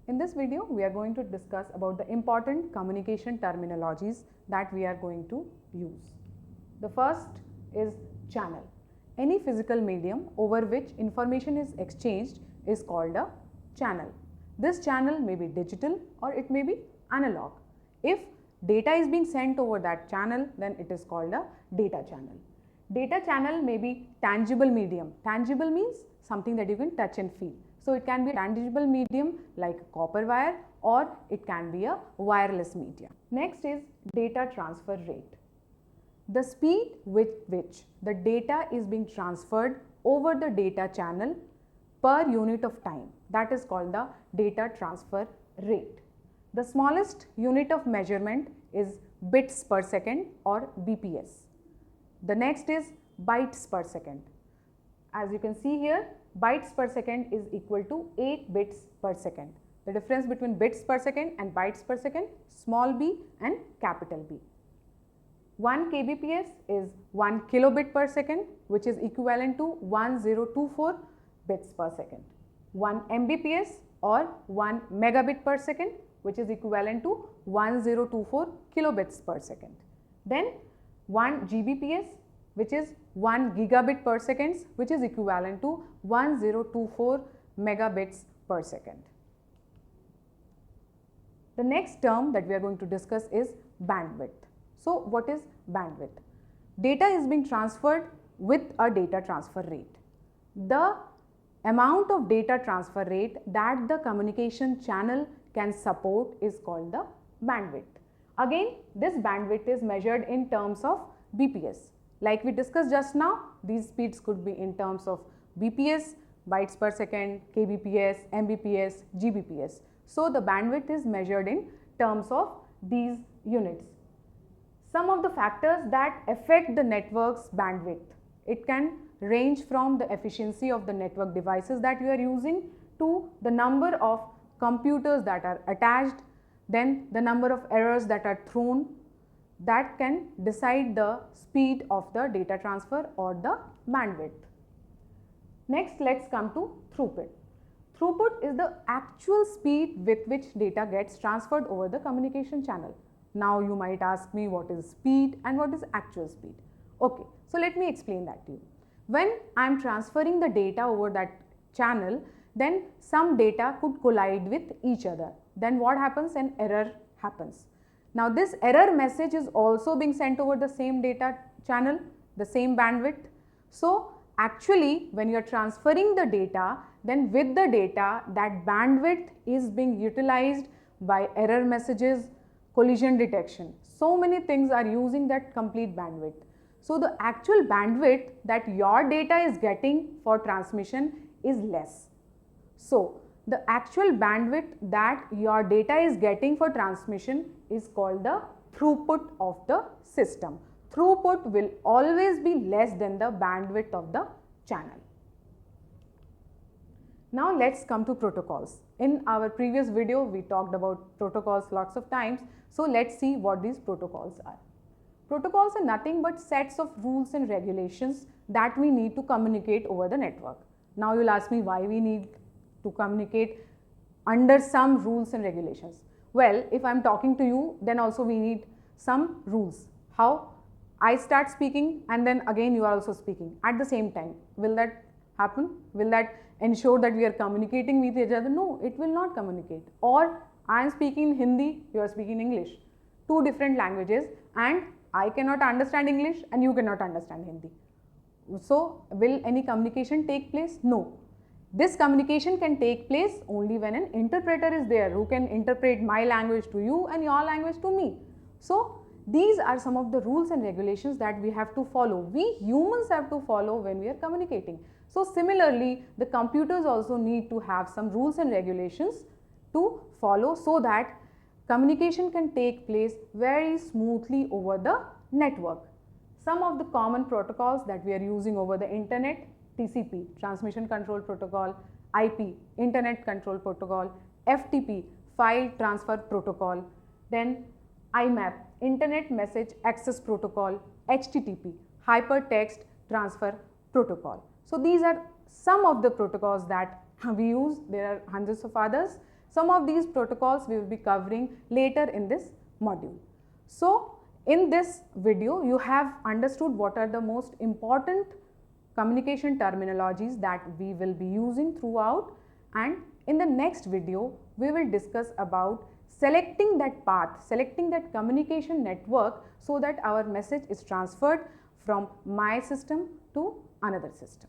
In this video, we are going to discuss about the important communication terminologies that we are going to use. The first is channel. Any physical medium over which information is exchanged is called a channel. This channel may be digital or it may be analog. If data is being sent over that channel, then it is called a data channel. Data channel may be tangible medium. Tangible means something that you can touch and feel. So it can be a tangible medium like copper wire, or it can be a wireless medium. Next is data transfer rate. The speed with which the data is being transferred over the data channel per unit of time, that is called the data transfer rate. The smallest unit of measurement is bits per second or BPS. The next is bytes per second. As you can see here, bytes per second is equal to 8 bits per second. The difference between bits per second and bytes per second, small b and capital B. 1 kbps is 1 kilobit per second, which is equivalent to 1024 bits per second. 1 mbps or 1 megabit per second, which is equivalent to 1024 kilobits per second. Then 1 gbps, which is 1 gigabit per second, which is equivalent to 1024 megabits per second. The next term that we are going to discuss is bandwidth. So what is bandwidth? Data is being transferred with a data transfer rate. The amount of data transfer rate that the communication channel can support is called the bandwidth. Again, this bandwidth is measured in terms of BPS. Like we discussed just now, these speeds could be in terms of BPS, bytes per second, kbps, mbps, gbps. So the bandwidth is measured in terms of these units. Some of the factors that affect the network's bandwidth, it can range from the efficiency of the network devices that you are using to the number of computers that are attached, then the number of errors that are thrown, that can decide the speed of the data transfer or the bandwidth. Next, let's come to throughput. Throughput is the actual speed with which data gets transferred over the communication channel. Now you might ask me, what is speed and what is actual speed? Okay, so let me explain that to you. When I am transferring the data over that channel, then some data could collide with each other. Then what happens? An error happens. Now this error message is also being sent over the same data channel, the same bandwidth. So actually when you are transferring the data, then with the data, that bandwidth is being utilized by error messages, collision detection. So many things are using that complete bandwidth. So the actual bandwidth that your data is getting for transmission is less. So the actual bandwidth that your data is getting for transmission is called the throughput of the system. Throughput will always be less than the bandwidth of the channel. Now let's come to protocols. In our previous video, we talked about protocols lots of times. So let's see what these protocols are. Protocols are nothing but sets of rules and regulations that we need to communicate over the network. Now you'll ask me why we need to communicate under some rules and regulations. Well, if I'm talking to you, then also we need some rules. How? I start speaking and then again you are also speaking at the same time. Will that happen? Will that ensure that we are communicating with each other? No, it will not communicate. Or I am speaking Hindi, you are speaking English. Two different languages, and I cannot understand English and you cannot understand Hindi. So will any communication take place? No. This communication can take place only when an interpreter is there who can interpret my language to you and your language to me. So these are some of the rules and regulations that we have to follow. We humans have to follow when we are communicating. So similarly, the computers also need to have some rules and regulations to follow so that communication can take place very smoothly over the network. Some of the common protocols that we are using over the internet: TCP, Transmission Control Protocol; IP, Internet Control Protocol; FTP, File Transfer Protocol; then IMAP, Internet Message Access Protocol; HTTP, Hypertext Transfer Protocol. So these are some of the protocols that we use. There are hundreds of others. Some of these protocols we will be covering later in this module. So, in this video you have understood what are the most important communication terminologies that we will be using throughout, and in the next video we will discuss about selecting that path, selecting that communication network so that our message is transferred from my system to another system.